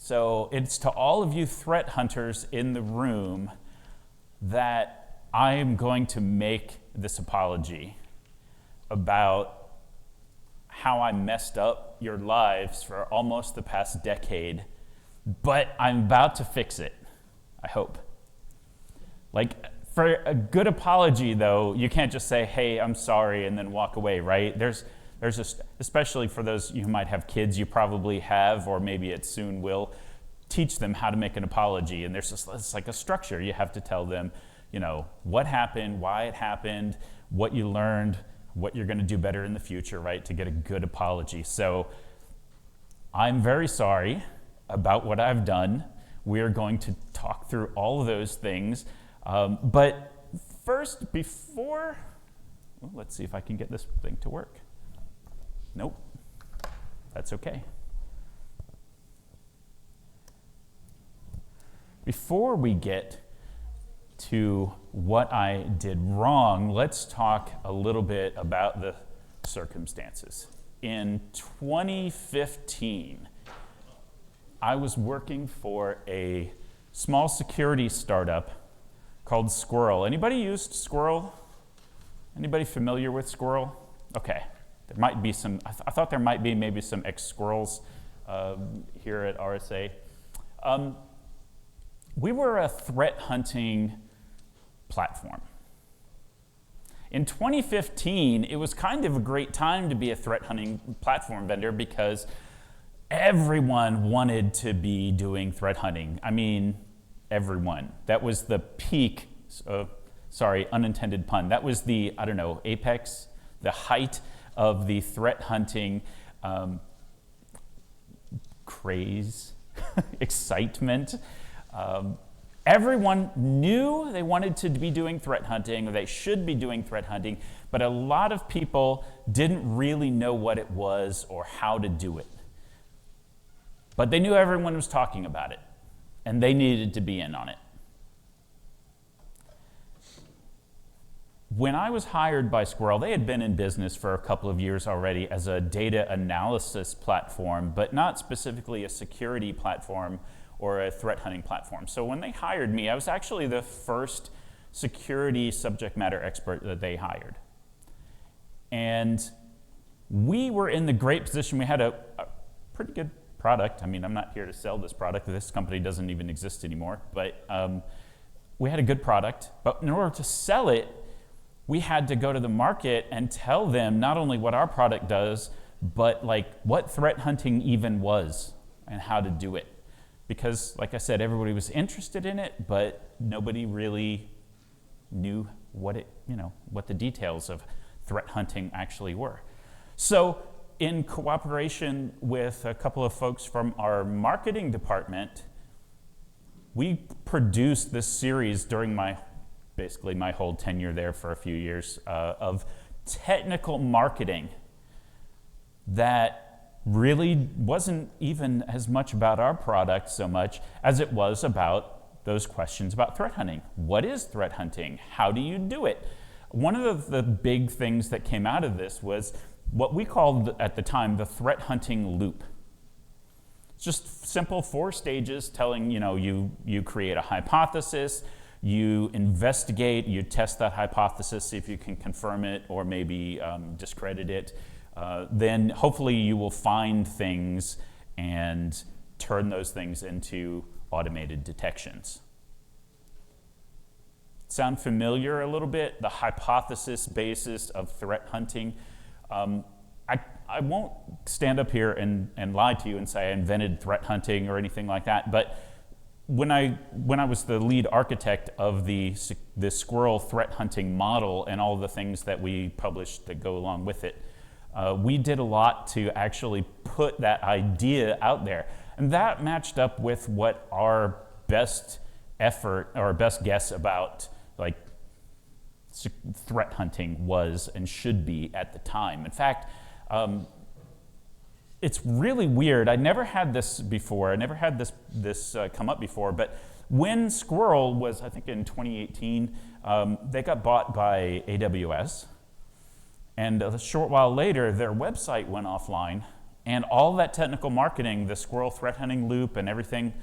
So it's to all of you threat hunters in the room that I am going to make this apology about how I messed up your lives for almost the past decade, but I'm about to fix it, I hope. Like, for a good apology, though, you can't just say, hey, I'm sorry, and then walk away, right? There's just, especially for those you who might have kids, you probably have, or maybe it soon will, teach them how to make an apology. And there's just, it's like a structure. You have to tell them, you know, what happened, why it happened, what you learned, what you're going to do better in the future, right, to get a good apology. So I'm very sorry about what I've done. We are going to talk through all of those things. But first, before, well, let's see if I can get this thing to work. Nope, that's okay. Before we get to what I did wrong, let's talk a little bit about the circumstances. In 2015, I was working for a small security startup called Squirrel. Anybody used Squirrel? Anybody familiar with Squirrel? Okay, there might be some, I thought there might be maybe some ex-Squirrels here at RSA. We were a threat hunting platform. In 2015, it was kind of a great time to be a threat hunting platform vendor because everyone wanted to be doing threat hunting. I mean, everyone. That was the peak, sorry, unintended pun. That was the, I don't know, apex, the height of the threat hunting craze, excitement. Everyone knew they wanted to be doing threat hunting, or they should be doing threat hunting, but a lot of people didn't really know what it was or how to do it. But they knew everyone was talking about it, and they needed to be in on it. When I was hired by Squirrel, they had been in business for a couple of years already as a data analysis platform, but not specifically a security platform or a threat hunting platform. So when they hired me, I was actually the first security subject matter expert that they hired. And we were in the great position. We had a pretty good product. I mean, I'm not here to sell this product. This company doesn't even exist anymore. But we had a good product. But in order to sell it, we had to go to the market and tell them not only what our product does, but like what threat hunting even was and how to do it. Because, like I said, everybody was interested in it, but nobody really knew what it, you know, what the details of threat hunting actually were. So, in cooperation with a couple of folks from our marketing department, we produced this series during basically my whole tenure there for a few years of technical marketing that really wasn't even as much about our product so much as it was about those questions about threat hunting. What is threat hunting? How do you do it? One of the big things that came out of this was what we called at the time the threat hunting loop. It's just simple 4 stages telling, you know, you create a hypothesis, you investigate, you test that hypothesis, see if you can confirm it or maybe discredit it. Then hopefully you will find things and turn those things into automated detections. Sound familiar a little bit? The hypothesis basis of threat hunting. I won't stand up here and lie to you and say I invented threat hunting or anything like that, but when I was the lead architect of the Squirrel threat hunting model and all the things that we published that go along with it, we did a lot to actually put that idea out there. And that matched up with what our best effort or best guess about like threat hunting was and should be at the time. In fact, it's really weird. I never had this before. I never had this come up before. But when Squirrel was, I think in 2018, they got bought by AWS. And a short while later, their website went offline. And all that technical marketing, the squirrel threat hunting loop and everything,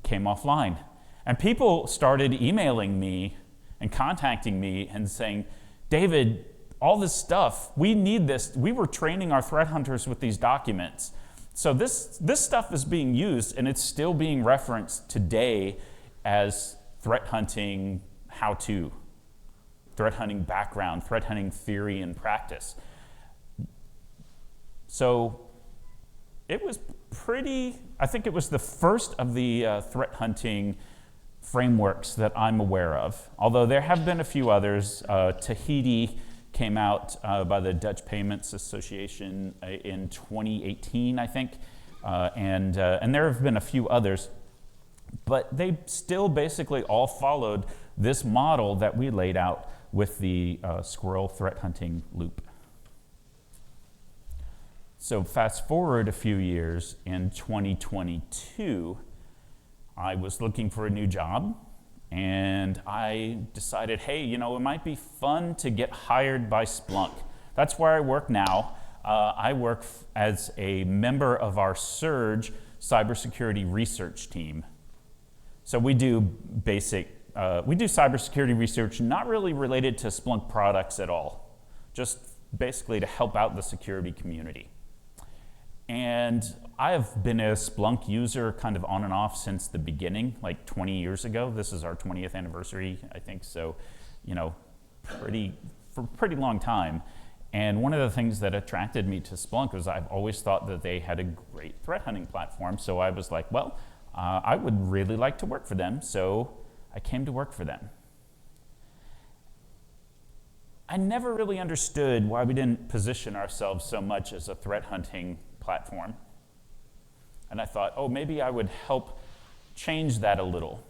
came offline. And people started emailing me and contacting me and saying, David, all this stuff, we need this. We were training our threat hunters with these documents. So this stuff is being used, and it's still being referenced today as threat hunting how-to, threat hunting background, threat hunting theory and practice. So it was I think it was the first of the threat hunting frameworks that I'm aware of, although there have been a few others. Tahiti came out by the Dutch Payments Association in 2018, I think, and there have been a few others, but they still basically all followed this model that we laid out with the squirrel threat hunting loop. So fast forward a few years, in 2022, I was looking for a new job, and I decided, hey, you know, it might be fun to get hired by Splunk. That's where I work now. I work as a member of our Surge cybersecurity research team. So we do cybersecurity research not really related to Splunk products at all, just basically to help out the security community. And I have been a Splunk user kind of on and off since the beginning, like 20 years ago. This is our 20th anniversary, I think, so, you know, for a pretty long time. And one of the things that attracted me to Splunk was I've always thought that they had a great threat hunting platform. So I was like, well, I would really like to work for them. So I came to work for them. I never really understood why we didn't position ourselves so much as a threat hunting platform. And I thought, oh, maybe I would help change that a little.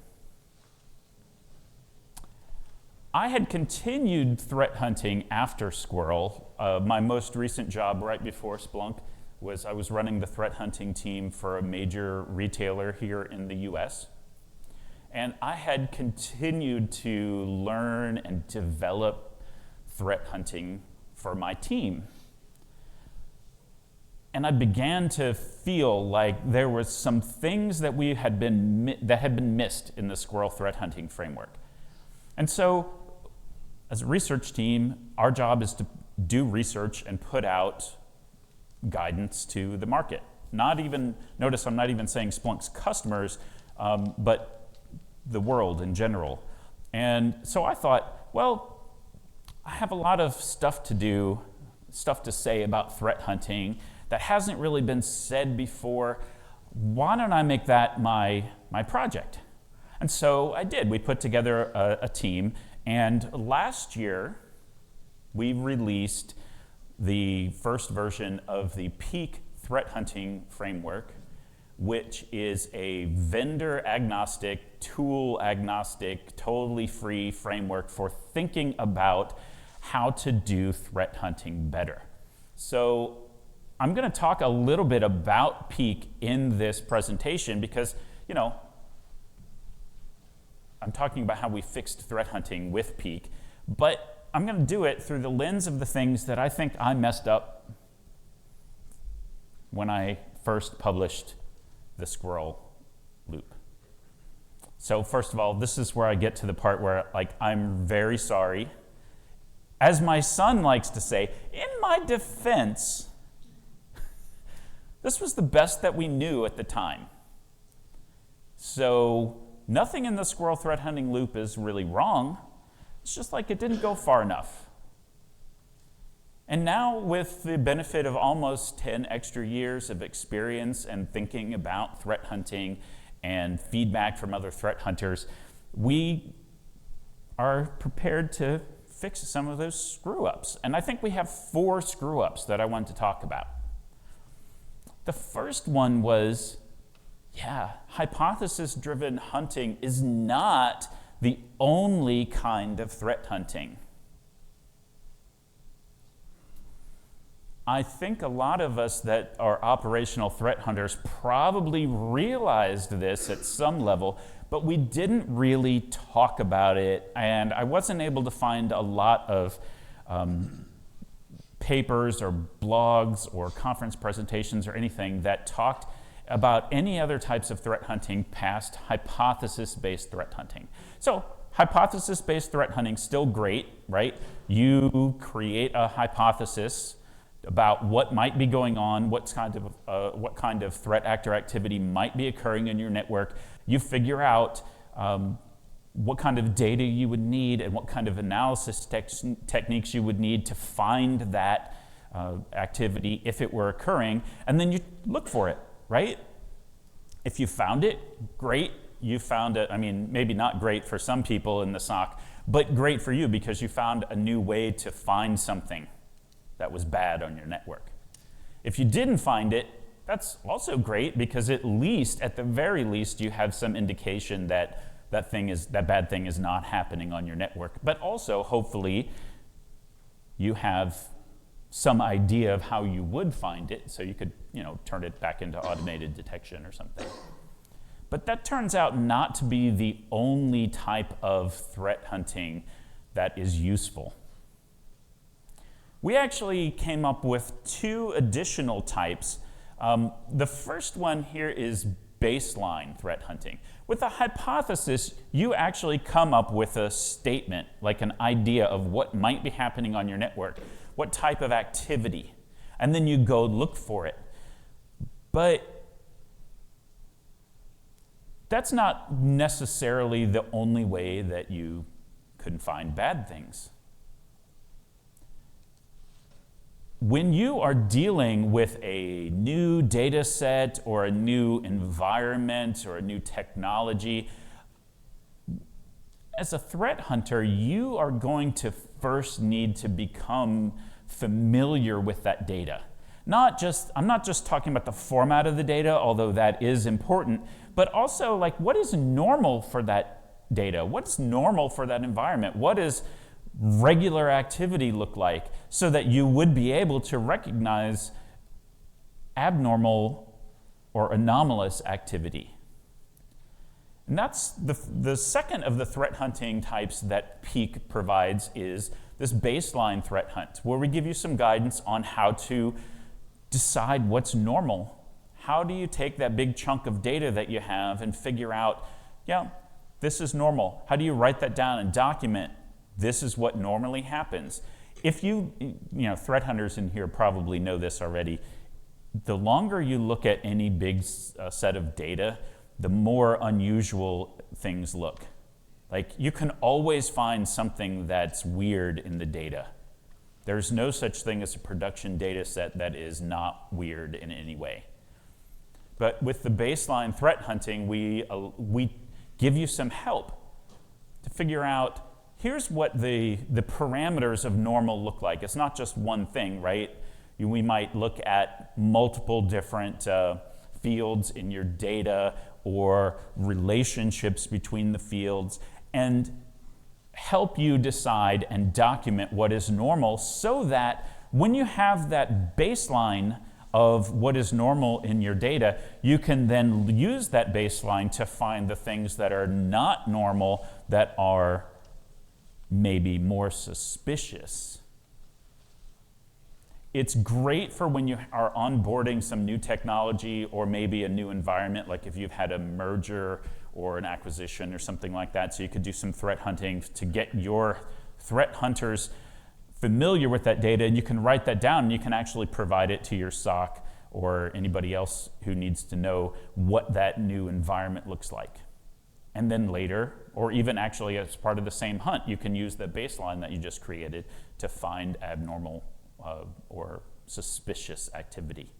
I had continued threat hunting after Squirrel. My most recent job right before Splunk was I was running the threat hunting team for a major retailer here in the US. And I had continued to learn and develop threat hunting for my team. And I began to feel like there were some things that had been missed in the Squirrel threat hunting framework. And so, as a research team, our job is to do research and put out guidance to the market. Notice I'm not even saying Splunk's customers, but the world in general. And so I thought, well, I have a lot of stuff to say about threat hunting that hasn't really been said before. Why don't I make that my project? And so I did. We put together a team, and last year we released the first version of the Peak threat hunting framework, which is a vendor agnostic, tool agnostic, totally free framework for thinking about how to do threat hunting better. So I'm going to talk a little bit about Peak in this presentation because, you know, I'm talking about how we fixed threat hunting with Peak, but I'm going to do it through the lens of the things that I think I messed up when I first published the Squirrel loop. So first of all, this is where I get to the part where, like, I'm very sorry. As my son likes to say, in my defense, this was the best that we knew at the time. So nothing in the Squirrel threat hunting loop is really wrong. It's just like it didn't go far enough. And now, with the benefit of almost 10 extra years of experience and thinking about threat hunting and feedback from other threat hunters, we are prepared to fix some of those screw-ups. And I think we have 4 screw-ups that I want to talk about. The first one was, hypothesis-driven hunting is not the only kind of threat hunting. I think a lot of us that are operational threat hunters probably realized this at some level, but we didn't really talk about it, and I wasn't able to find a lot of papers or blogs or conference presentations or anything that talked about any other types of threat hunting past hypothesis-based threat hunting. So hypothesis-based threat hunting still great, right? You create a hypothesis about what might be going on, what kind of threat actor activity might be occurring in your network. You figure out what kind of data you would need and what kind of analysis techniques you would need to find that activity if it were occurring, and then you look for it, right? If you found it, great. You found it, I mean, maybe not great for some people in the SOC, but great for you because you found a new way to find something that was bad on your network. If you didn't find it, that's also great because at the very least, you have some indication that that bad thing is not happening on your network. But also, hopefully, you have some idea of how you would find it, so you could, turn it back into automated detection or something. But that turns out not to be the only type of threat hunting that is useful. We actually came up with 2 additional types. The first one here is baseline threat hunting. With a hypothesis, you actually come up with a statement, like an idea of what might be happening on your network, what type of activity, and then you go look for it. But that's not necessarily the only way that you can find bad things. When you are dealing with a new data set or a new environment or a new technology, as a threat hunter, you are going to first need to become familiar with that data. I'm not just talking about the format of the data, although that is important, but also like what is normal for that data? What's normal for that environment? What does regular activity look like so that you would be able to recognize abnormal or anomalous activity? And that's the second of the threat hunting types that Peak provides is this baseline threat hunt, where we give you some guidance on how to decide what's normal. How do you take that big chunk of data that you have and figure out, this is normal? How do you write that down and document this is what normally happens? If threat hunters in here probably know this already, the longer you look at any big set of data, the more unusual things look. Like you can always find something that's weird in the data. There's no such thing as a production data set that is not weird in any way. But with the baseline threat hunting, we give you some help to figure out, here's what the parameters of normal look like. It's not just one thing, right? We might look at multiple different fields in your data or relationships between the fields and help you decide and document what is normal so that when you have that baseline of what is normal in your data, you can then use that baseline to find the things that are not normal that are maybe more suspicious. It's great for when you are onboarding some new technology or maybe a new environment, like if you've had a merger or an acquisition or something like that, so you could do some threat hunting to get your threat hunters familiar with that data, and you can write that down and you can actually provide it to your SOC or anybody else who needs to know what that new environment looks like. And then later, or even actually as part of the same hunt, you can use the baseline that you just created to find abnormal or suspicious activity.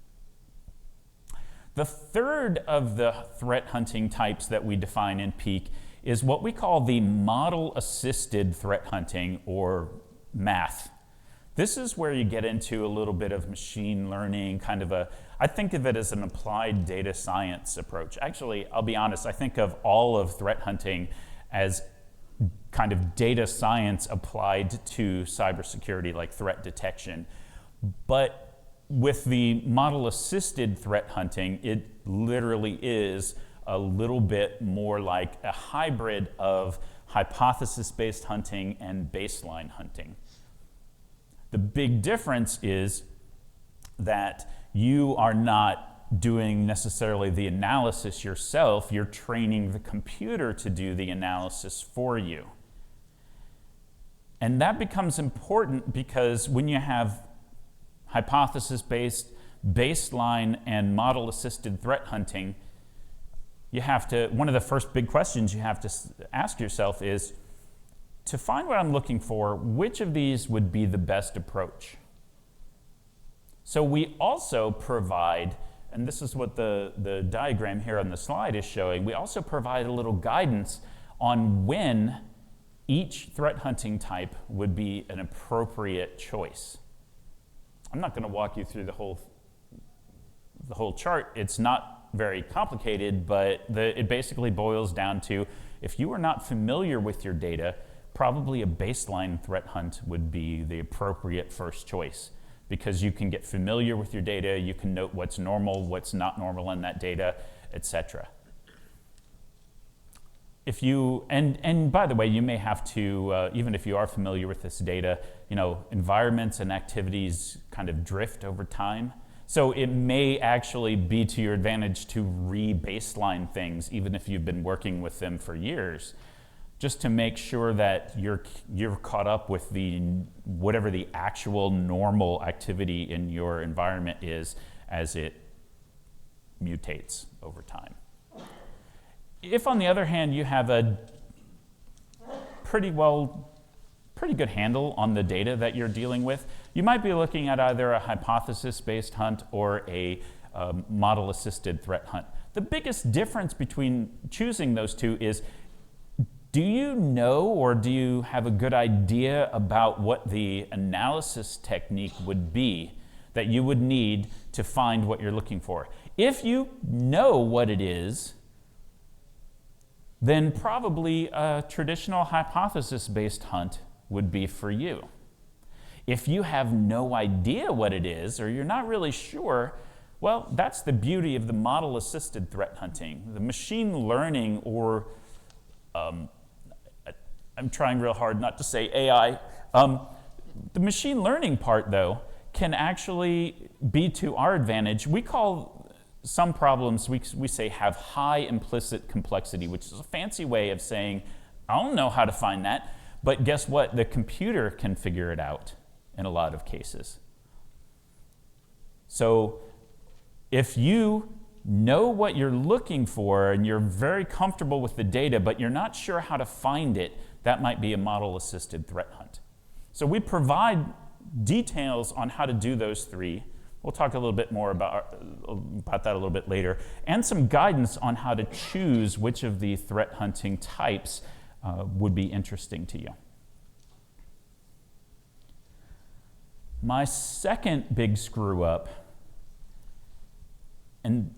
The third of the threat hunting types that we define in Peak is what we call the model-assisted threat hunting, or MATH. This is where you get into a little bit of machine learning, I think of it as an applied data science approach. Actually, I'll be honest, I think of all of threat hunting as kind of data science applied to cybersecurity, like threat detection. But with the model-assisted threat hunting, it literally is a little bit more like a hybrid of hypothesis-based hunting and baseline hunting. The big difference is that you are not doing necessarily the analysis yourself, you're training the computer to do the analysis for you. And that becomes important because when you have hypothesis-based, baseline, and model-assisted threat hunting, you have to, one of the first big questions you have to ask yourself is, to find what I'm looking for, which of these would be the best approach? So we also provide, and this is what the diagram here on the slide is showing, we also provide a little guidance on when each threat hunting type would be an appropriate choice. I'm not going to walk you through the whole chart. It's not very complicated, but it basically boils down to, if you are not familiar with your data, probably a baseline threat hunt would be the appropriate first choice, because you can get familiar with your data, you can note what's normal, what's not normal in that data, etc. If you, and by the way, you may have to, even if you are familiar with this data, environments and activities kind of drift over time. So it may actually be to your advantage to re-baseline things, even if you've been working with them for years, just to make sure that you're caught up with whatever the actual normal activity in your environment is as it mutates over time. If, on the other hand, you have a pretty good handle on the data that you're dealing with, you might be looking at either a hypothesis-based hunt or a model-assisted threat hunt. The biggest difference between choosing those two is, do you know or do you have a good idea about what the analysis technique would be that you would need to find what you're looking for? If you know what it is, then probably a traditional hypothesis-based hunt would be for you. If you have no idea what it is, or you're not really sure, well, that's the beauty of the model-assisted threat hunting. The machine learning, or I'm trying real hard not to say AI. The machine learning part, though, can actually be to our advantage. We call some problems, we say, have high implicit complexity, which is a fancy way of saying, I don't know how to find that, but guess what? The computer can figure it out in a lot of cases. So if you know what you're looking for and you're very comfortable with the data, but you're not sure how to find it, that might be a model-assisted threat hunt. So we provide details on how to do those three. We'll talk a little bit more about that a little bit later, and some guidance on how to choose which of the threat hunting types would be interesting to you. My second big screw up, and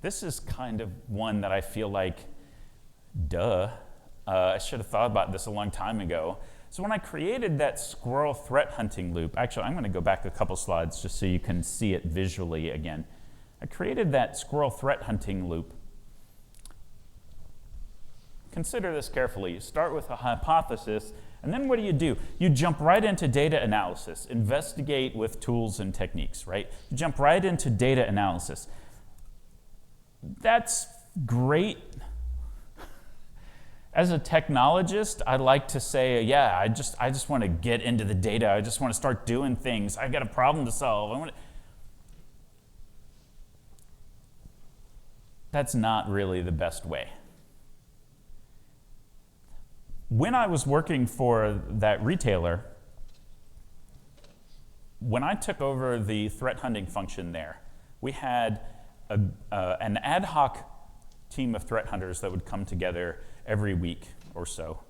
this is kind of one that I feel like, duh, I should have thought about this a long time ago. So when I created that squirrel threat hunting loop, actually I'm going to go back a couple slides just so you can see it visually again. I created that squirrel threat hunting loop. Consider this carefully. You start with a hypothesis, and then what do? You jump right into data analysis, investigate with tools and techniques, right? You jump right into data analysis. That's great. As a technologist, I like to say, yeah, I just want to get into the data. I just want to start doing things. I've got a problem to solve. That's not really the best way. When I was working for that retailer, when I took over the threat hunting function there, we had an ad hoc team of threat hunters that would come together every week or so.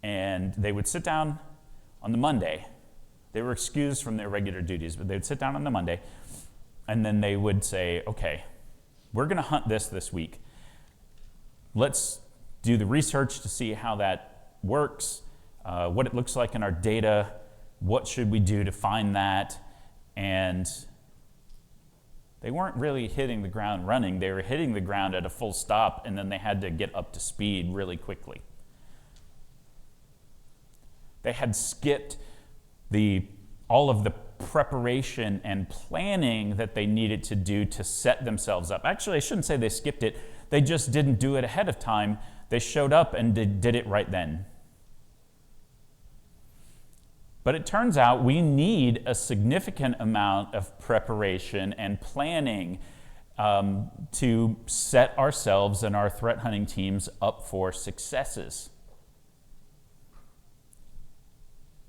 And they would sit down on the Monday. They were excused from their regular duties, but they would sit down on the Monday, and then they would say, okay, we're going to hunt this week. Let's do the research to see how that works, what it looks like in our data, what should we do to find that, and they weren't really hitting the ground running. They were hitting the ground at a full stop, and then they had to get up to speed really quickly. They had skipped all of the preparation and planning that they needed to do to set themselves up. Actually, I shouldn't say they skipped it. They just didn't do it ahead of time. They showed up and did it right then. But it turns out we need a significant amount of preparation and planning to set ourselves and our threat hunting teams up for successes.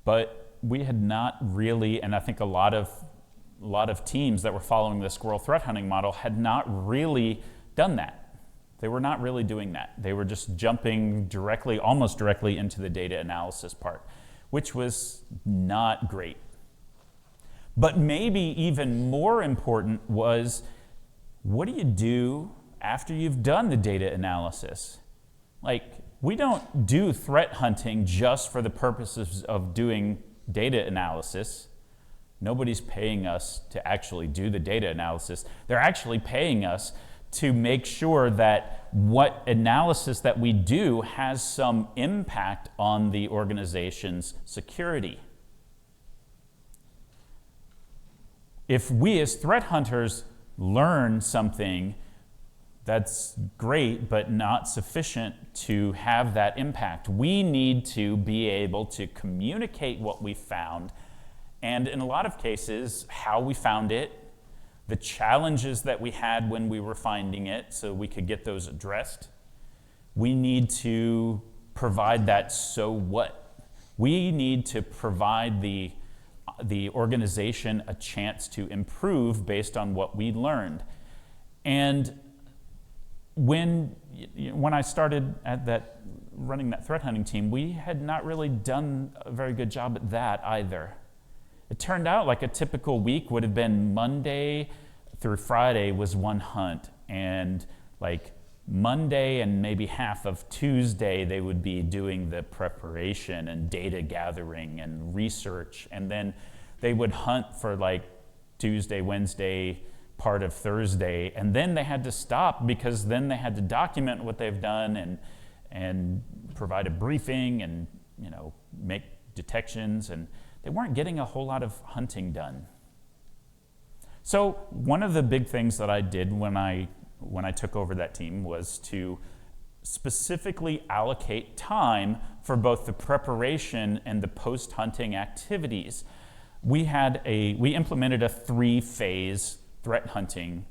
But we had not really, and I think a lot of teams that were following the squirrel threat hunting model had not really done that. They were not really doing that. They were just jumping directly, almost directly into the data analysis part, which was not great. But maybe even more important was, what do you do after you've done the data analysis? Like, we don't do threat hunting just for the purposes of doing data analysis. Nobody's paying us to actually do the data analysis. They're actually paying us to make sure that what analysis that we do has some impact on the organization's security. If we as threat hunters learn something, that's great, but not sufficient to have that impact. We need to be able to communicate what we found, and in a lot of cases, how we found it, the challenges that we had when we were finding it so we could get those addressed. We need to provide that so what. We need to provide the organization a chance to improve based on what we learned. And when I started at running that threat hunting team, we had not really done a very good job at that either. It turned out like a typical week would have been Monday through Friday was one hunt, and like Monday and maybe half of Tuesday they would be doing the preparation and data gathering and research, and then they would hunt for like Tuesday, Wednesday, part of Thursday, and then they had to stop because then they had to document what they've done and provide a briefing and make detections, and they weren't getting a whole lot of hunting done. So one of the big things that I did when I took over that team was to specifically allocate time for both the preparation and the post-hunting activities. We implemented a 3-phase threat hunting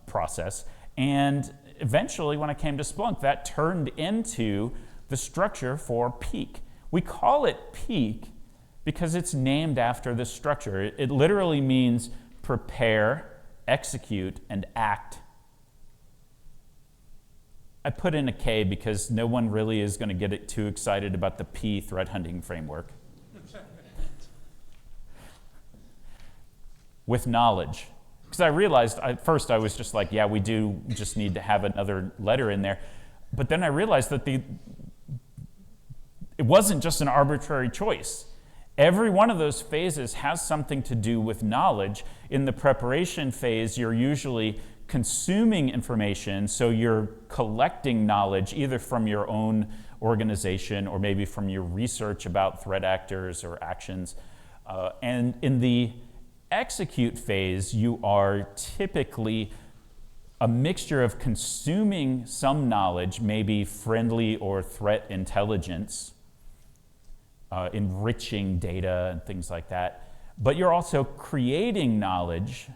process, and eventually when I came to Splunk, that turned into the structure for PEAK. We call it PEAK because it's named after this structure. It literally means prepare, execute, and act. I put in a K because no one really is going to get it too excited about the P threat hunting framework. With knowledge. Because I realized, at first I was just like, yeah, we do just need to have another letter in there. But then I realized that it wasn't just an arbitrary choice. Every one of those phases has something to do with knowledge. In the preparation phase, you're usually consuming information, so you're collecting knowledge either from your own organization or maybe from your research about threat actors or actions. And in the execute phase, you are typically a mixture of consuming some knowledge, maybe friendly or threat intelligence, enriching data and things like that. But you're also creating knowledge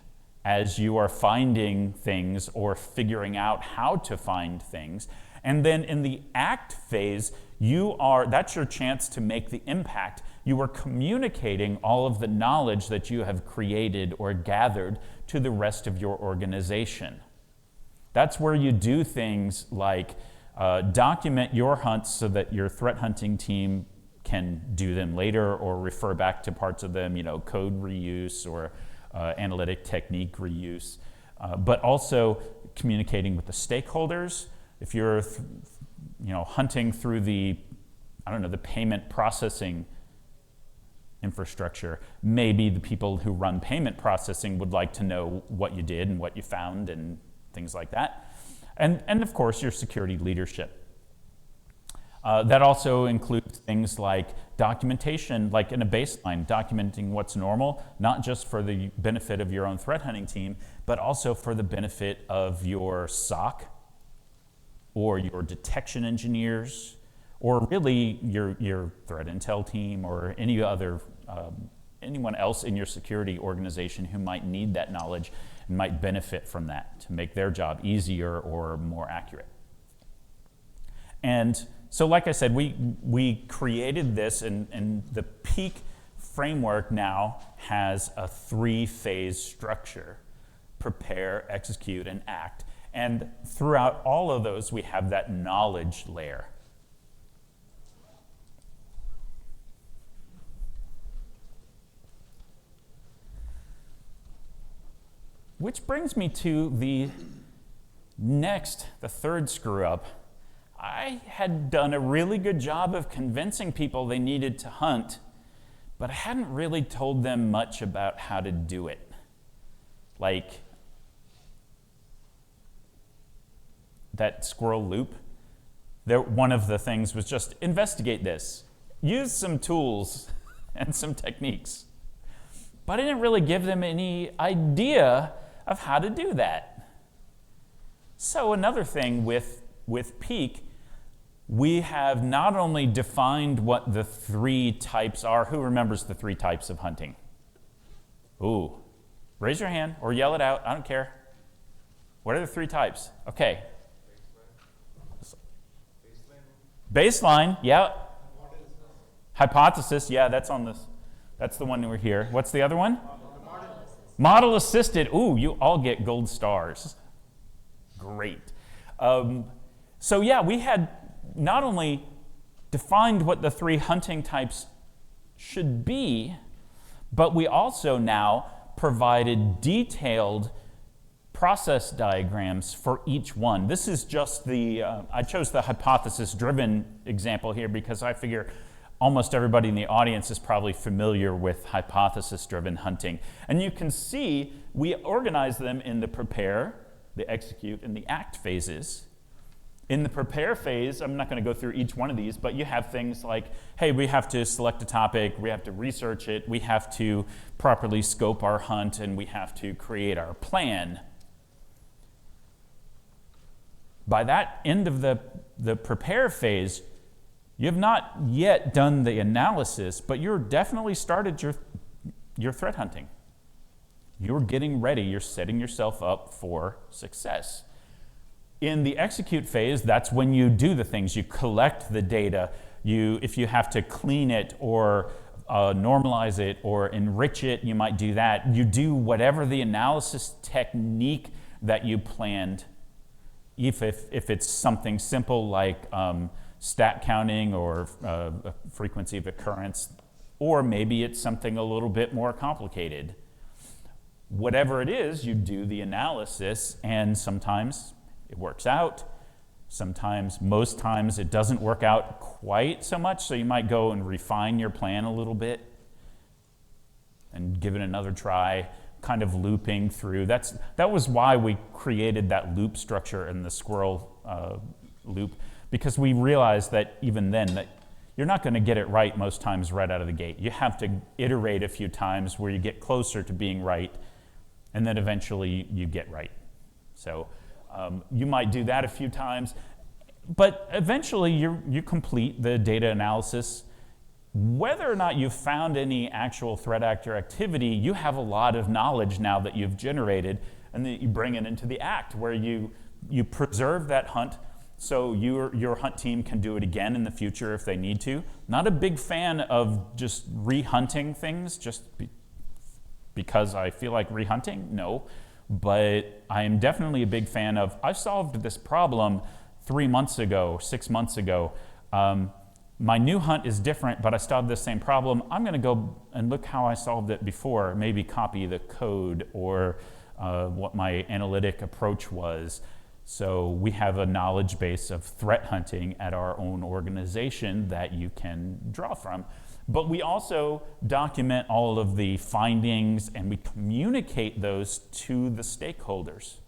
as you are finding things or figuring out how to find things. And then in the act phase, that's your chance to make the impact. You are communicating all of the knowledge that you have created or gathered to the rest of your organization. That's where you do things like document your hunts so that your threat hunting team can do them later or refer back to parts of them, code reuse or analytic technique reuse, but also communicating with the stakeholders. If you're hunting through the payment processing infrastructure, maybe the people who run payment processing would like to know what you did and what you found and things like that. And of course, your security leadership. That also includes things like documentation, like in a baseline, documenting what's normal, not just for the benefit of your own threat hunting team, but also for the benefit of your SOC or your detection engineers, or really your threat intel team or any other anyone else in your security organization who might need that knowledge and might benefit from that to make their job easier or more accurate. And so like I said, we created this, and the Peak framework now has a 3-phase structure: prepare, execute, and act. And throughout all of those, we have that knowledge layer. Which brings me to the third screw up. I had done a really good job of convincing people they needed to hunt, but I hadn't really told them much about how to do it. Like that squirrel loop, one of the things was just investigate this, use some tools and some techniques. But I didn't really give them any idea of how to do that. So another thing with Peak, we have not only defined what the 3 types are. Who remembers the 3 types of hunting? Ooh, raise your hand or yell it out, I don't care. What are the 3 types? Okay. Baseline, yeah. Hypothesis, yeah, that's the one we're here. What's the other one? Model assisted. Ooh, you all get gold stars. Great. So yeah, we had not only defined what the 3 hunting types should be, but we also now provided detailed process diagrams for each one. This is just I chose the hypothesis-driven example here because I figure almost everybody in the audience is probably familiar with hypothesis-driven hunting. And you can see we organize them in the prepare, the execute, and the act phases. In the prepare phase, I'm not going to go through each one of these, but you have things like, hey, we have to select a topic, we have to research it, we have to properly scope our hunt, and we have to create our plan. By that end of the prepare phase, you have not yet done the analysis, but you're definitely started your threat hunting. You're getting ready, you're setting yourself up for success. In the execute phase, that's when you do the things. You collect the data. If you have to clean it or normalize it or enrich it, you might do that. You do whatever the analysis technique that you planned. If it's something simple like stat counting or frequency of occurrence, or maybe it's something a little bit more complicated. Whatever it is, you do the analysis, and sometimes it works out. Sometimes, most times, it doesn't work out quite so much, so you might go and refine your plan a little bit and give it another try, kind of looping through. That was why we created that loop structure in the squirrel loop, because we realized that even then that you're not going to get it right most times right out of the gate. You have to iterate a few times where you get closer to being right, and then eventually you get right. So you might do that a few times, but eventually you complete the data analysis. Whether or not you've found any actual threat actor activity, you have a lot of knowledge now that you've generated, and then you bring it into the act where you preserve that hunt so your hunt team can do it again in the future if they need to. Not a big fan of just re-hunting things just because I feel like re-hunting, no. But I am definitely a big fan of, I solved this problem 3 months ago, 6 months ago. My new hunt is different, but I still have the same problem. I'm going to go and look how I solved it before, maybe copy the code or what my analytic approach was. So we have a knowledge base of threat hunting at our own organization that you can draw from. But we also document all of the findings and we communicate those to the stakeholders.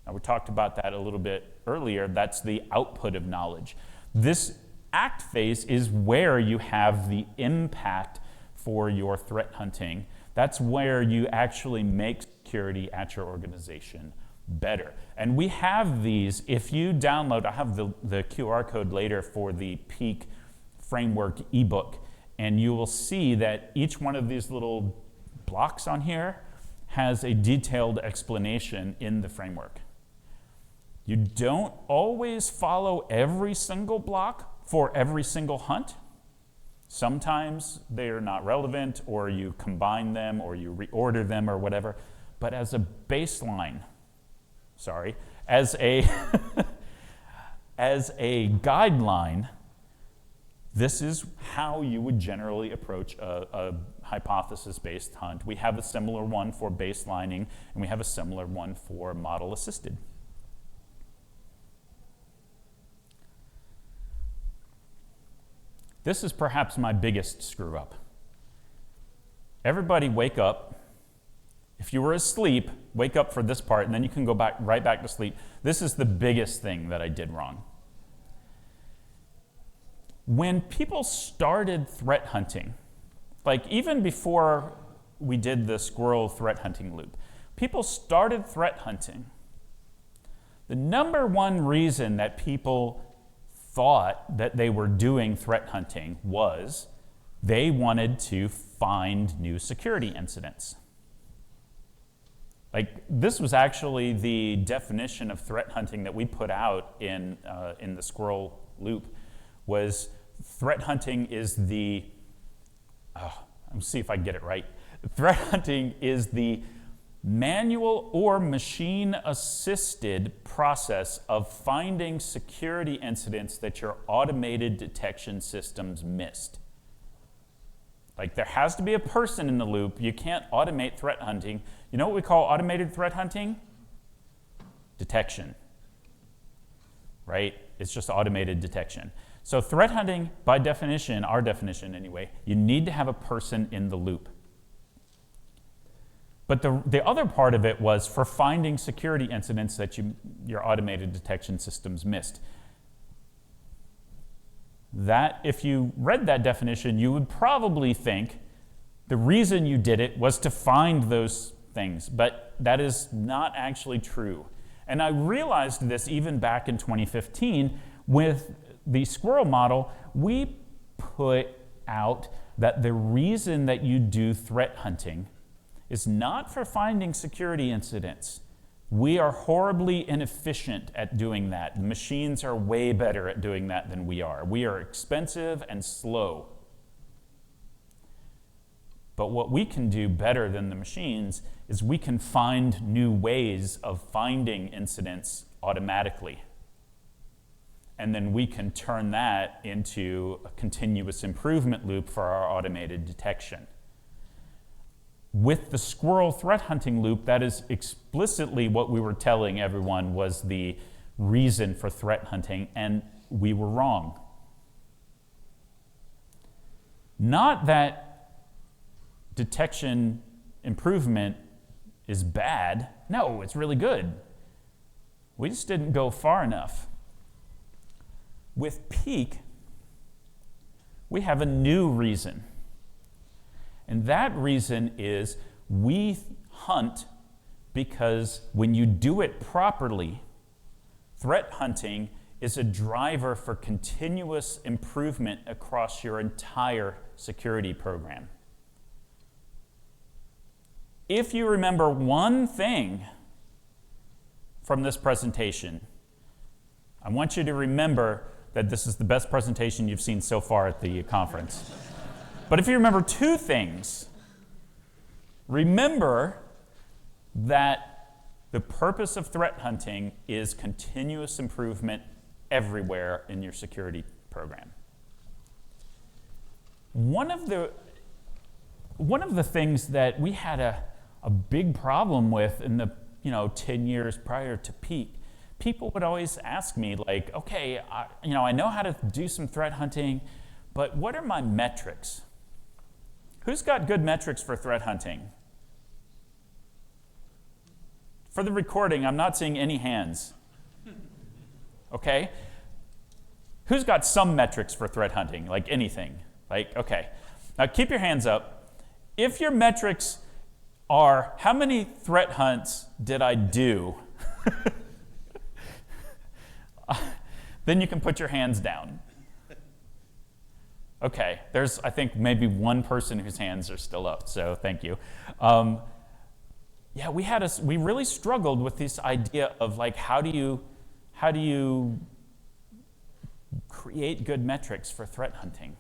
Now, we talked about that a little bit earlier. That's the output of knowledge. This act phase is where you have the impact for your threat hunting. That's where you actually make security at your organization better. And we have these, if you download, I have the QR code later for the Peak Framework ebook, and you will see that each one of these little blocks on here has a detailed explanation in the framework. You don't always follow every single block for every single hunt. Sometimes they're not relevant, or you combine them, or you reorder them, or whatever. But as a baseline, as a as a guideline, this is how you would generally approach a hypothesis-based hunt. We have a similar one for baselining, and we have a similar one for model-assisted. This is perhaps my biggest screw-up. Everybody wake up. If you were asleep, wake up for this part, and then you can go right back to sleep. This is the biggest thing that I did wrong. When people started threat hunting, like even before we did the squirrel threat hunting loop, people started threat hunting. The number one reason that people thought that they were doing threat hunting was they wanted to find new security incidents. Like, this was actually the definition of threat hunting that we put out in the squirrel loop, was threat hunting is the, let me see if I can get it right. Threat hunting is the manual or machine-assisted process of finding security incidents that your automated detection systems missed. Like, there has to be a person in the loop. You can't automate threat hunting. You know what we call automated threat hunting? Detection, right? It's just automated detection. So threat hunting, by definition, our definition anyway, you need to have a person in the loop. But the other part of it was for finding security incidents that your automated detection systems missed. That, if you read that definition, you would probably think the reason you did it was to find those things, but that is not actually true. And I realized this even back in 2015 with the squirrel model. We put out that the reason that you do threat hunting is not for finding security incidents. We are horribly inefficient at doing that. The machines are way better at doing that than we are. We are expensive and slow. But what we can do better than the machines is we can find new ways of finding incidents automatically. And then we can turn that into a continuous improvement loop for our automated detection. With the squirrel threat hunting loop, that is explicitly what we were telling everyone was the reason for threat hunting, and we were wrong. Not that detection improvement is bad. No, it's really good. We just didn't go far enough. With Peak, we have a new reason. And that reason is we hunt because when you do it properly, threat hunting is a driver for continuous improvement across your entire security program. If you remember one thing from this presentation, I want you to remember that this is the best presentation you've seen so far at the conference. But if you remember two things, remember that the purpose of threat hunting is continuous improvement everywhere in your security program. One of the things that we had a big problem with in the 10 years prior to Peak, people would always ask me, like, okay, I know how to do some threat hunting, but what are my metrics? Who's got good metrics for threat hunting? For the recording, I'm not seeing any hands. Okay? Who's got some metrics for threat hunting, like anything? Like, okay. Now keep your hands up. If your metrics are, how many threat hunts did I do? Then you can put your hands down. Okay, there's, I think, maybe one person whose hands are still up, so thank you. Yeah, we really struggled with this idea of like, how do you create good metrics for threat hunting?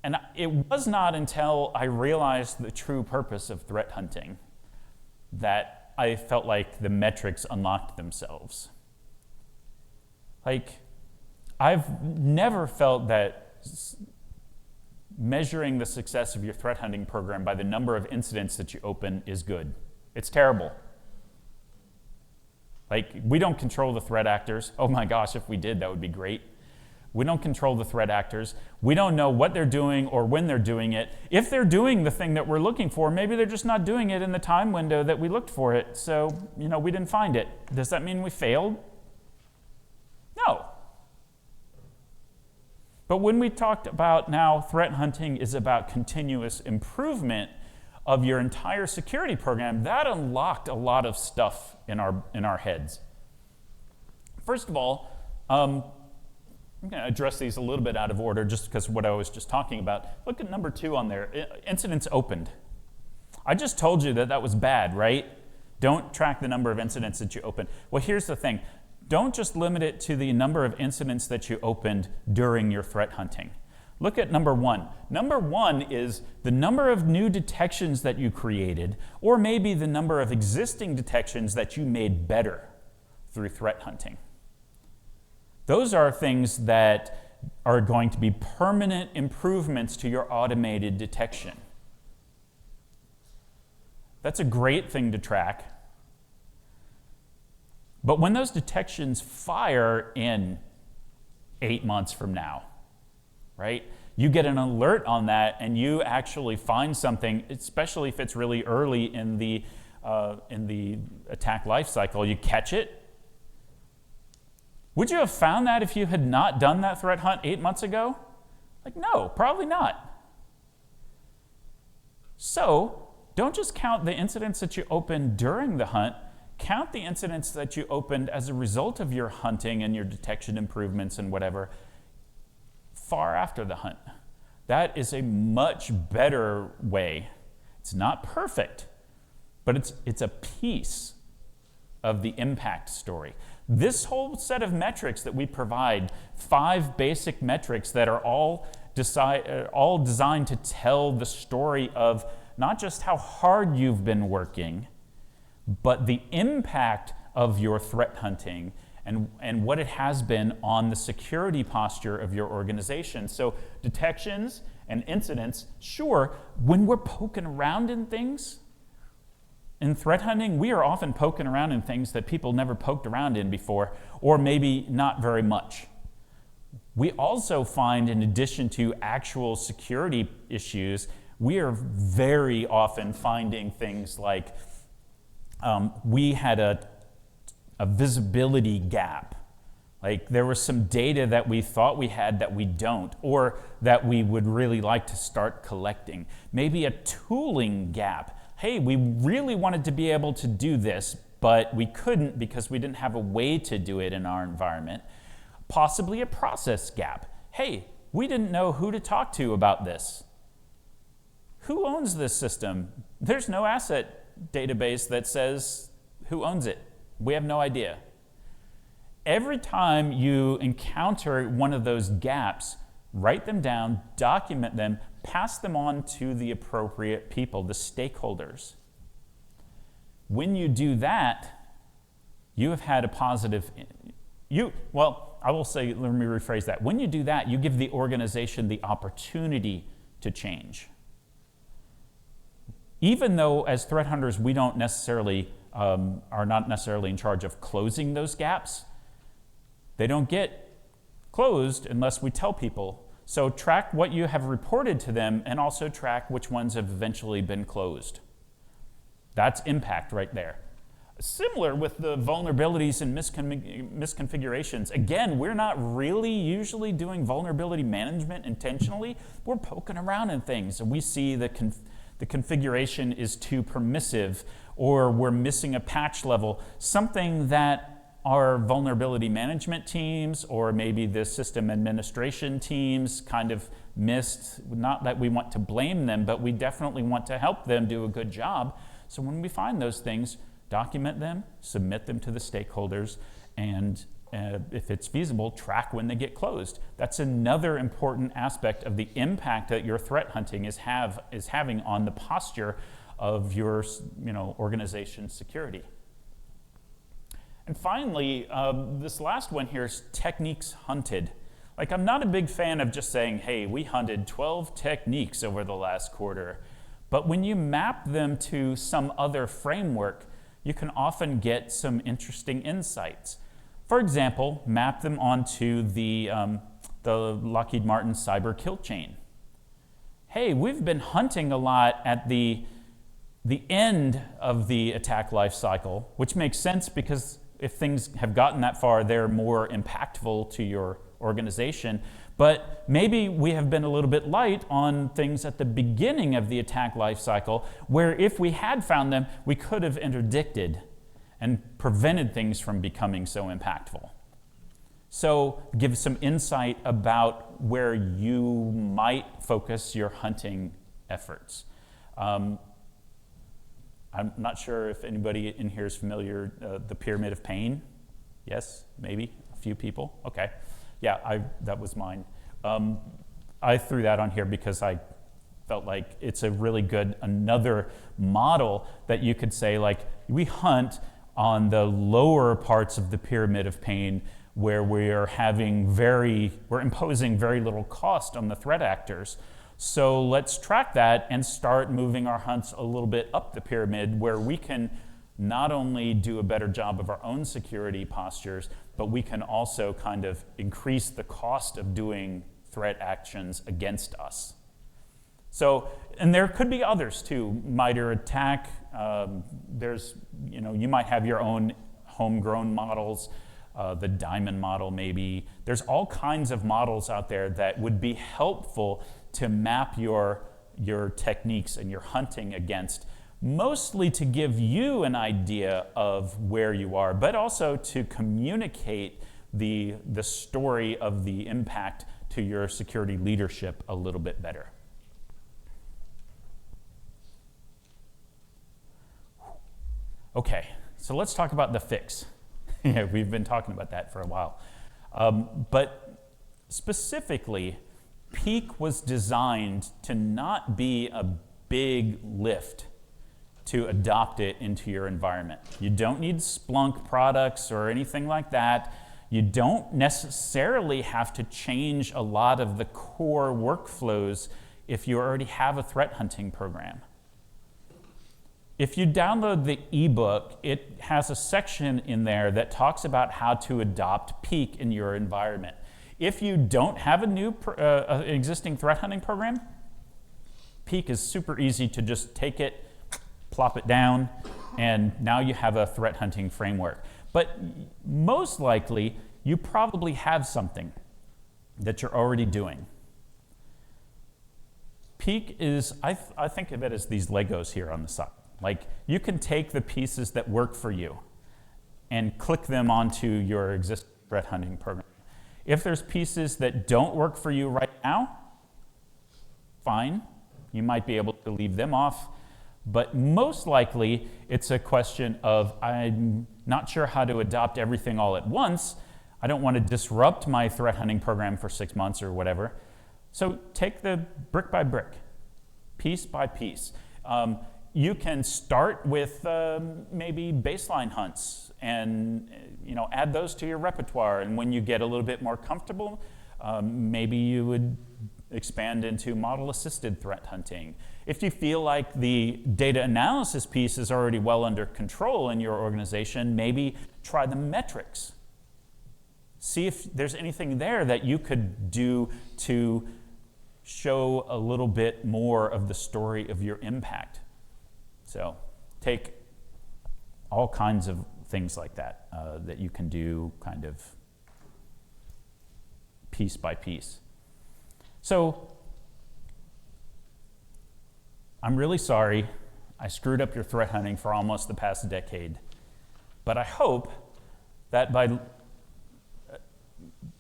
And it was not until I realized the true purpose of threat hunting that I felt like the metrics unlocked themselves. Like, I've never felt that measuring the success of your threat hunting program by the number of incidents that you open is good. It's terrible. Like, we don't control the threat actors. Oh my gosh, if we did, that would be great. We don't control the threat actors. We don't know what they're doing or when they're doing it. If they're doing the thing that we're looking for, maybe they're just not doing it in the time window that we looked for it. So, we didn't find it. Does that mean we failed? No. But when we talked about now threat hunting is about continuous improvement of your entire security program, that unlocked a lot of stuff in our heads. First of all, I'm going to address these a little bit out of order just because of what I was just talking about. Look at number 2 on there, incidents opened. I just told you that was bad, right? Don't track the number of incidents that you open. Well, here's the thing. Don't just limit it to the number of incidents that you opened during your threat hunting. Look at number 1. Number 1 is the number of new detections that you created, or maybe the number of existing detections that you made better through threat hunting. Those are things that are going to be permanent improvements to your automated detection. That's a great thing to track. But when those detections fire in 8 months from now, right? You get an alert on that and you actually find something, especially if it's really early in the attack life cycle, you catch it. Would you have found that if you had not done that threat hunt 8 months ago? Like, no, probably not. So, don't just count the incidents that you opened during the hunt, count the incidents that you opened as a result of your hunting and your detection improvements and whatever far after the hunt. That is a much better way. It's not perfect, but it's a piece of the impact story. This whole set of metrics that we provide, 5 basic metrics that are all designed to tell the story of not just how hard you've been working, but the impact of your threat hunting and what it has been on the security posture of your organization. So detections and incidents, sure, when we're poking around in things, in threat hunting, we are often poking around in things that people never poked around in before, or maybe not very much. We also find, in addition to actual security issues, we are very often finding things like we had a visibility gap. Like there was some data that we thought we had that we don't, or that we would really like to start collecting. Maybe a tooling gap. Hey, we really wanted to be able to do this, but we couldn't because we didn't have a way to do it in our environment. Possibly a process gap. Hey, we didn't know who to talk to about this. Who owns this system? There's no asset database that says who owns it. We have no idea. Every time you encounter one of those gaps, write them down, document them, pass them on to the appropriate people, the stakeholders. When you do that, you have had a positive, I will say, let me rephrase that. When you do that, you give the organization the opportunity to change. Even though as threat hunters, we don't necessarily, are not necessarily in charge of closing those gaps, they don't get closed unless we tell people. So track what you have reported to them and also track which ones have eventually been closed. That's impact right there. Similar with the vulnerabilities and misconfigurations. Again, we're not really usually doing vulnerability management intentionally. We're poking around in things, and we see the configuration is too permissive, or we're missing a patch level, something that our vulnerability management teams or maybe the system administration teams kind of missed. Not that we want to blame them, but we definitely want to help them do a good job. So when we find those things, document them, submit them to the stakeholders, and if it's feasible, track when they get closed. That's another important aspect of the impact that your threat hunting is having on the posture of your organization's security. And finally, this last one here is techniques hunted. Like, I'm not a big fan of just saying, hey, we hunted 12 techniques over the last quarter. But when you map them to some other framework, you can often get some interesting insights. For example, map them onto the Lockheed Martin cyber kill chain. Hey, we've been hunting a lot at the end of the attack life cycle, which makes sense because if things have gotten that far, they're more impactful to your organization. But maybe we have been a little bit light on things at the beginning of the attack life cycle, where if we had found them, we could have interdicted and prevented things from becoming so impactful. So give some insight about where you might focus your hunting efforts. I'm not sure if anybody in here is familiar, the Pyramid of Pain. Yes, maybe a few people. Okay. Yeah, that was mine. I threw that on here because I felt like it's a really good, another model that you could say, like, we hunt on the lower parts of the Pyramid of Pain where we're imposing very little cost on the threat actors. So let's track that and start moving our hunts a little bit up the pyramid, where we can not only do a better job of our own security postures, but we can also kind of increase the cost of doing threat actions against us. So, and there could be others too. MITRE ATT&CK, you might have your own homegrown models, the Diamond model maybe. There's all kinds of models out there that would be helpful to map your techniques and your hunting against, mostly to give you an idea of where you are, but also to communicate the story of the impact to your security leadership a little bit better. Okay, so let's talk about the fix. Yeah, we've been talking about that for a while. But specifically, Peak was designed to not be a big lift to adopt it into your environment. You don't need Splunk products or anything like that. You don't necessarily have to change a lot of the core workflows if you already have a threat hunting program. If you download the ebook, it has a section in there that talks about how to adopt Peak in your environment. If you don't have an existing threat hunting program, Peak is super easy to just take it, plop it down, and now you have a threat hunting framework. But most likely, you probably have something that you're already doing. Peak is, I think of it as these Legos here on the side. Like, you can take the pieces that work for you and click them onto your existing threat hunting program. If there's pieces that don't work for you right now, fine. You might be able to leave them off. But most likely, it's a question of, I'm not sure how to adopt everything all at once. I don't want to disrupt my threat hunting program for 6 months or whatever. So take the brick by brick, piece by piece. You can start with maybe baseline hunts and add those to your repertoire. And when you get a little bit more comfortable, maybe you would expand into model-assisted threat hunting. If you feel like the data analysis piece is already well under control in your organization, maybe try the metrics. See if there's anything there that you could do to show a little bit more of the story of your impact. So take all kinds of things like that that you can do kind of piece by piece. So I'm really sorry I screwed up your threat hunting for almost the past decade, but I hope that by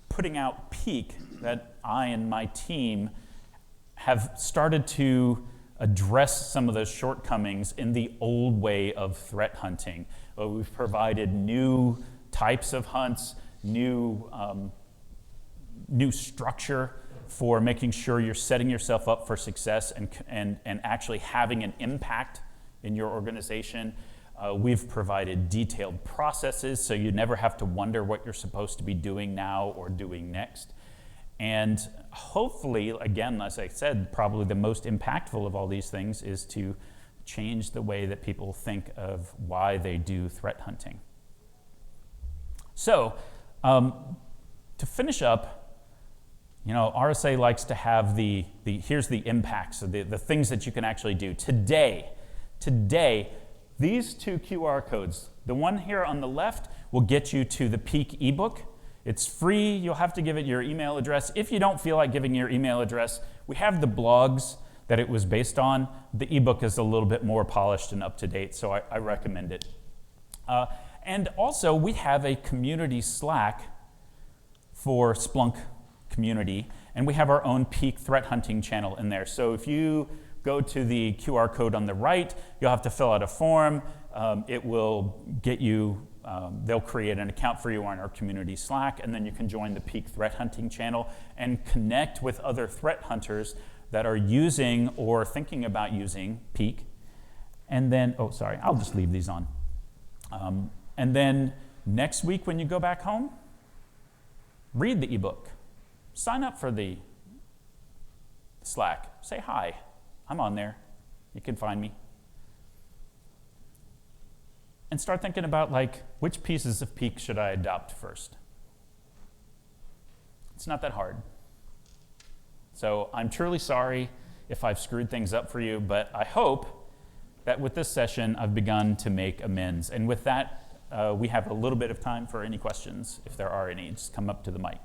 putting out Peek, that I and my team have started to address some of those shortcomings in the old way of threat hunting. We've provided new types of hunts, new structure for making sure you're setting yourself up for success and actually having an impact in your organization. We've provided detailed processes so you never have to wonder what you're supposed to be doing now or doing next. And hopefully, again, as I said, probably the most impactful of all these things is to change the way that people think of why they do threat hunting. So, to finish up, RSA likes to have here's the impacts, so the things that you can actually do. Today, these two QR codes, the one here on the left will get you to the Peek ebook. It's free. You'll have to give it your email address. If you don't feel like giving your email address, we have the blogs that it was based on. The ebook is a little bit more polished and up to date, so I recommend it. And also, we have a community Slack for Splunk community, and we have our own Peek threat hunting channel in there. So if you go to the QR code on the right, you'll have to fill out a form. It will get you, they'll create an account for you on our community Slack, and then you can join the Peek threat hunting channel and connect with other threat hunters that are using or thinking about using Peek. And then, I'll just leave these on. And then next week when you go back home, read the ebook. Sign up for the Slack. Say hi. I'm on there. You can find me. And start thinking about which pieces of Peek should I adopt first? It's not that hard. So I'm truly sorry if I've screwed things up for you, but I hope that with this session I've begun to make amends. And with that, we have a little bit of time for any questions, if there are any. Just come up to the mic.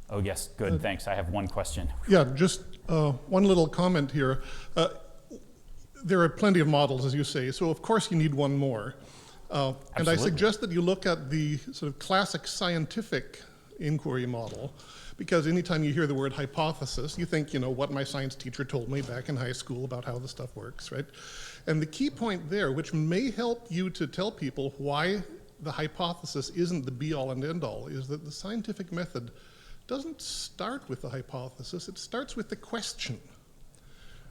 Oh, yes, good, thanks. I have one question. Yeah, just one little comment here. There are plenty of models, as you say, so of course you need one more. And I suggest that you look at the sort of classic scientific inquiry model, because anytime you hear the word hypothesis, you think, what my science teacher told me back in high school about how the stuff works, right? And the key point there, which may help you to tell people why the hypothesis isn't the be-all and end-all, is that the scientific method doesn't start with the hypothesis, it starts with the question,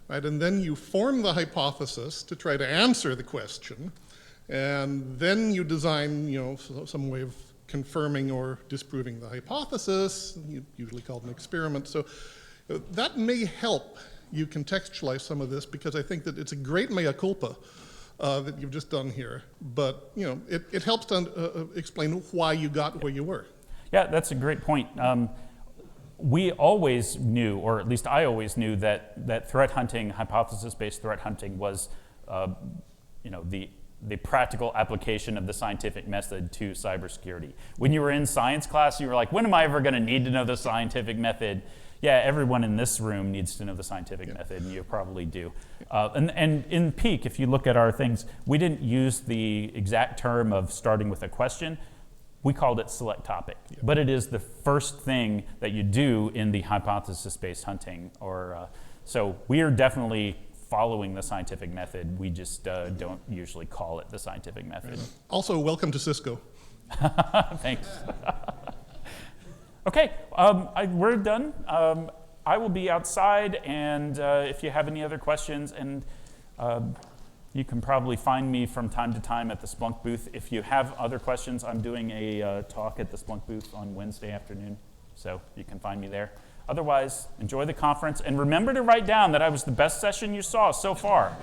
right? And then you form the hypothesis to try to answer the question, and then you design, some way of confirming or disproving the hypothesis, usually called an experiment. So that may help you contextualize some of this, because I think that it's a great mea culpa that you've just done here, but it helps to explain why you got where you were. Yeah, that's a great point. We always knew, or at least I always knew, that threat hunting, hypothesis-based threat hunting, was the practical application of the scientific method to cybersecurity. When you were in science class, you were like, when am I ever going to need to know the scientific method? Yeah, everyone in this room needs to know the scientific method, and you probably do. And in Peek, if you look at our things, we didn't use the exact term of starting with a question. We called it select topic, but it is the first thing that you do in the hypothesis-based hunting. So we are definitely following the scientific method. We just don't usually call it the scientific method. Also, welcome to Cisco. Thanks. Okay, we're done. I will be outside, and if you have any other questions, and you can probably find me from time to time at the Splunk booth. If you have other questions, I'm doing a talk at the Splunk booth on Wednesday afternoon, so you can find me there. Otherwise, enjoy the conference, and remember to write down that I was the best session you saw so far.